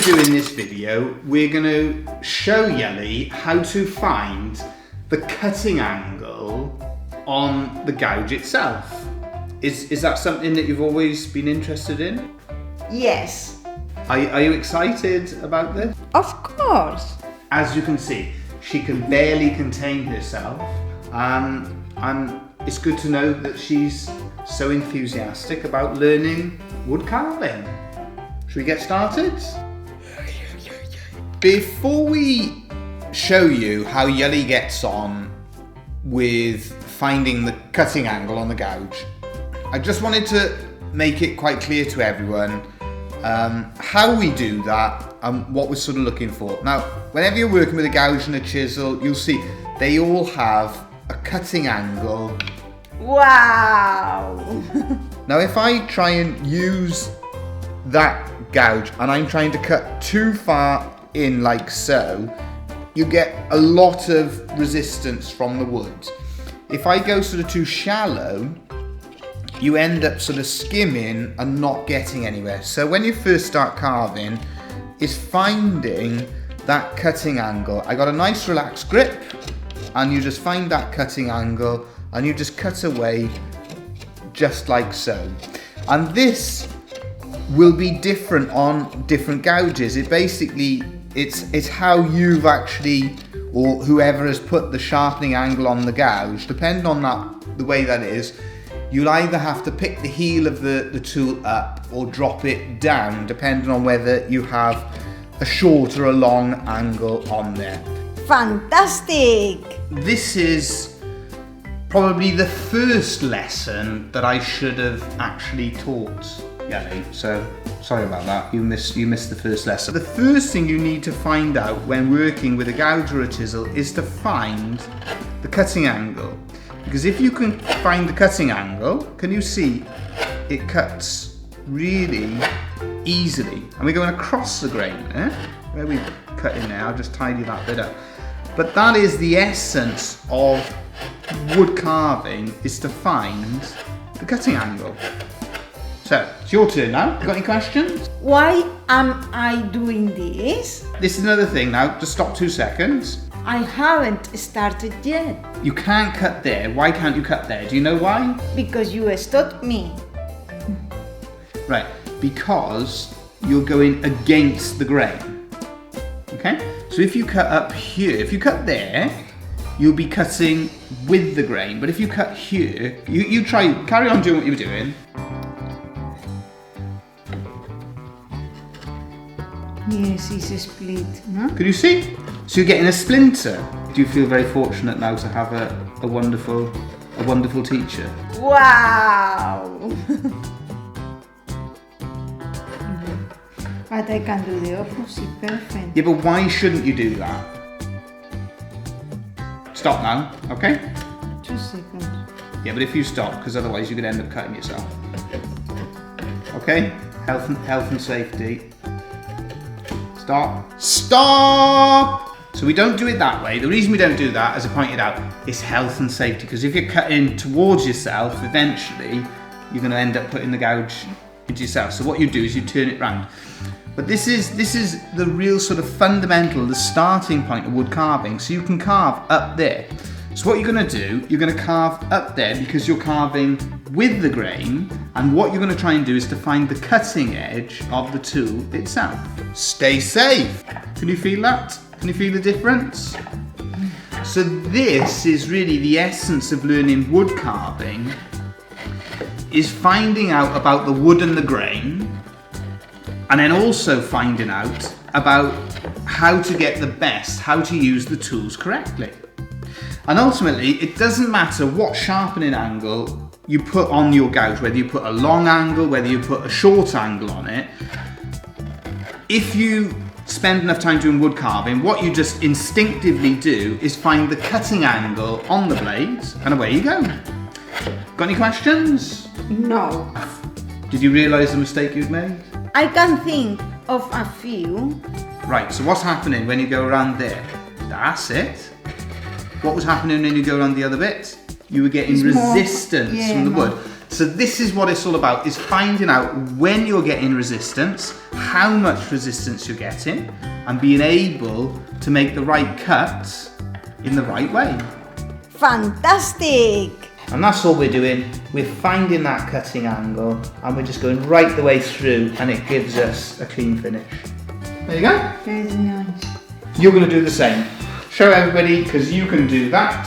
do in this video, we're going to show Yoly how to find the cutting angle on the gouge itself. Is that something that you've always been interested in? Yes. Are you excited about this? Of course. As you can see, she can barely contain herself, and it's good to know that she's so enthusiastic about learning wood carving. Should we get started? Before we show you how Yoly gets on with finding the cutting angle on the gouge, I just wanted to make it quite clear to everyone how we do that and what we're sort of looking for. Now, whenever you're working with a gouge and a chisel, you'll see they all have a cutting angle. Wow! Now, if I try and use that gouge and I'm trying to cut too far in like so, you get a lot of resistance from the wood. If I go sort of too shallow, you end up sort of skimming and not getting anywhere. So when you first start carving, it's finding that cutting angle. I got a nice relaxed grip, and you just find that cutting angle and you just cut away just like so. And this will be different on different gouges. It basically, it's how you've actually, or whoever has put the sharpening angle on the gouge, depending on the way that is, you'll either have to pick the heel of the tool up or drop it down, depending on whether you have a short or a long angle on there. Fantastic! This is probably the first lesson that I should have actually taught Yoly, so sorry about that, you missed the first lesson. The first thing you need to find out when working with a gouge or a chisel is to find the cutting angle. Because if you can find the cutting angle, can you see it cuts really easily? And we're going across the grain there, where we cut in there. I'll just tidy that bit up. But that is the essence of wood carving, is to find the cutting angle. So, it's your turn now. You got any questions? Why am I doing this? This is another thing now, just stop 2 seconds. I haven't started yet. You can't cut there. Why can't you cut there? Do you know why? Because you stopped me. Right, because you're going against the grain. Okay? So if you cut up here, if you cut there, you'll be cutting with the grain. But if you cut here, you carry on doing what you were doing. Yes, it's a split, no? Can you see? So you're getting a splinter. Do you feel very fortunate now to have a wonderful teacher? Wow! But I can do the opposite, perfect. Yeah, but why shouldn't you do that? Stop now, okay? 2 seconds. Yeah, but if you stop, because otherwise you're going to end up cutting yourself. Okay? Health and safety. Stop. Stop! So we don't do it that way. The reason we don't do that, as I pointed out, is health and safety. Because if you're cutting towards yourself, eventually you're going to end up putting the gouge into yourself. So what you do is you turn it round. But this is the real sort of fundamental, the starting point of wood carving. So you can carve up there. So what you're going to do, you're going to carve up there because you're carving with the grain, and what you're going to try and do is to find the cutting edge of the tool itself. Stay safe. Can you feel that? Can you feel the difference? So this is really the essence of learning wood carving, is finding out about the wood and the grain, and then also finding out about how to get the best, how to use the tools correctly. And ultimately, it doesn't matter what sharpening angle you put on your gouge, whether you put a long angle, whether you put a short angle on it. If you spend enough time doing wood carving, what you just instinctively do is find the cutting angle on the blades, and away you go. Got any questions? No. Did you realise the mistake you'd made? I can think of a few. Right, so what's happening when you go around there? That's it. What was happening when you go around the other bit? You were getting resistance from the wood. So this is what it's all about, is finding out when you're getting resistance, how much resistance you're getting, and being able to make the right cut in the right way. Fantastic! And that's all we're doing. We're finding that cutting angle and we're just going right the way through, and it gives us a clean finish. There you go. Very nice. You're going to do the same. Show everybody, because you can do that.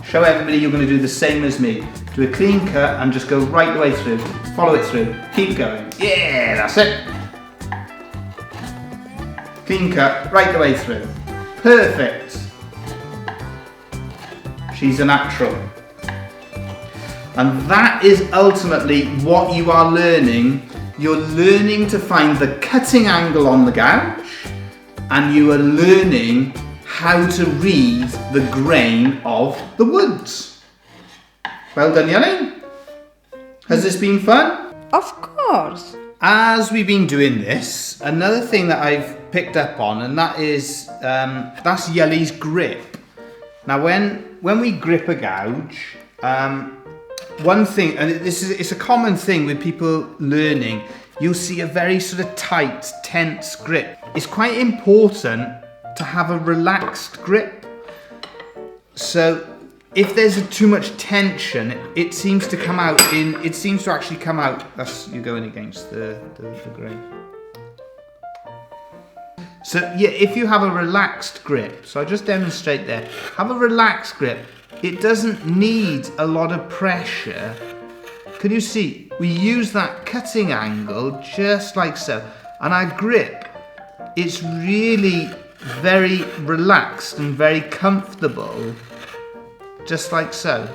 Show everybody you're going to do the same as me. Do a clean cut and just go right the way through. Follow it through. Keep going. Yeah, that's it. Clean cut, right the way through. Perfect. She's a natural. And that is ultimately what you are learning. You're learning to find the cutting angle on the gouge, and you are learning how to read the grain of the woods. Well done, Yoly. Has this been fun? Of course. As we've been doing this, another thing that I've picked up on, and that is, that's Yoly's grip. Now when we grip a gouge, one thing, and it's a common thing with people learning, you'll see a very sort of tight, tense grip. It's quite important to have a relaxed grip. So if there's too much tension, it seems to come out it seems to actually come out, that's, you're going against the grain. So yeah, if you have a relaxed grip, so I'll just demonstrate there, have a relaxed grip. It doesn't need a lot of pressure. Can you see? We use that cutting angle just like so. And our grip, it's really very relaxed and very comfortable, just like so.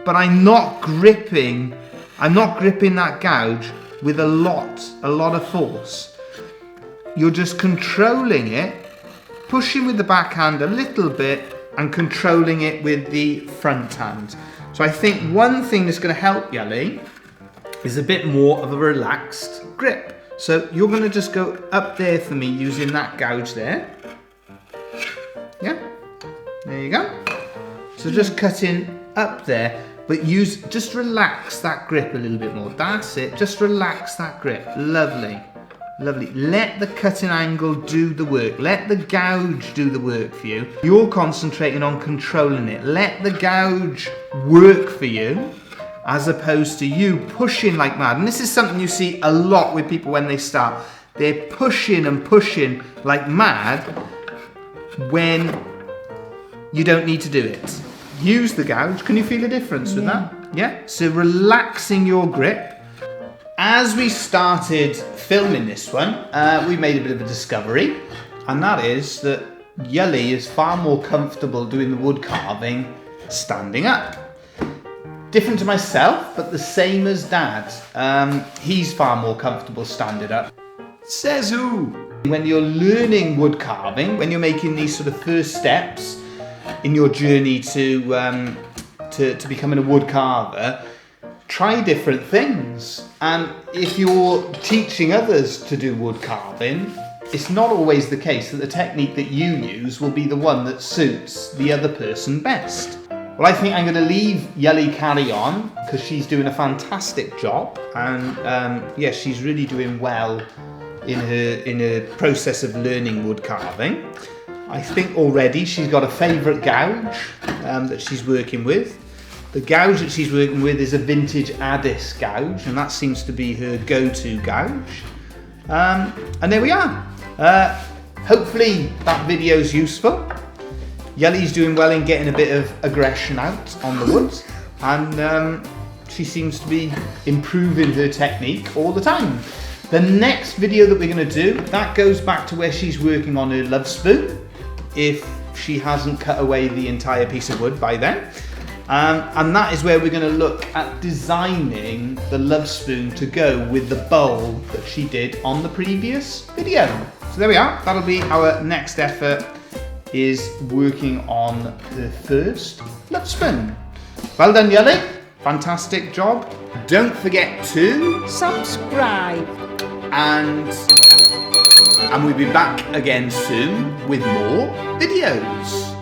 But I'm not gripping that gouge with a lot of force. You're just controlling it, pushing with the backhand a little bit and controlling it with the front hand. So I think one thing that's going to help Yoly is a bit more of a relaxed grip. So you're going to just go up there for me using that gouge there. Yeah, there you go. So just cutting up there, but just relax that grip a little bit more. That's it, just relax that grip. Lovely. Lovely. Let the cutting angle do the work. Let the gouge do the work for you. You're concentrating on controlling it. Let the gouge work for you, as opposed to you pushing like mad. And this is something you see a lot with people when they start. They're pushing and pushing like mad when you don't need to do it. Use the gouge. Can you feel a difference with that? Yeah? So relaxing your grip. As we started filming this one, we made a bit of a discovery, and that is that Yoly is far more comfortable doing the wood carving standing up. Different to myself, but the same as Dad. He's far more comfortable standing up. Says who? When you're learning wood carving, when you're making these sort of first steps in your journey to becoming a wood carver, try different things. And if you're teaching others to do wood carving, it's not always the case that the technique that you use will be the one that suits the other person best. Well, I think I'm going to leave Yoly carry on, because she's doing a fantastic job, and yeah, she's really doing well in her process of learning wood carving. I think already she's got a favourite gouge that she's working with. The gouge that she's working with is a vintage Addis gouge, and that seems to be her go-to gouge. And there we are. Hopefully that video's useful. Yoly's doing well in getting a bit of aggression out on the wood, and she seems to be improving her technique all the time. The next video that we're going to do, that goes back to where she's working on her love spoon, if she hasn't cut away the entire piece of wood by then. And that is where we're going to look at designing the love spoon to go with the bowl that she did on the previous video. So there we are, that'll be our next effort, is working on the first love spoon. Well done, Yoly, fantastic job. Don't forget to Subscribe. and we'll be back again soon with more videos.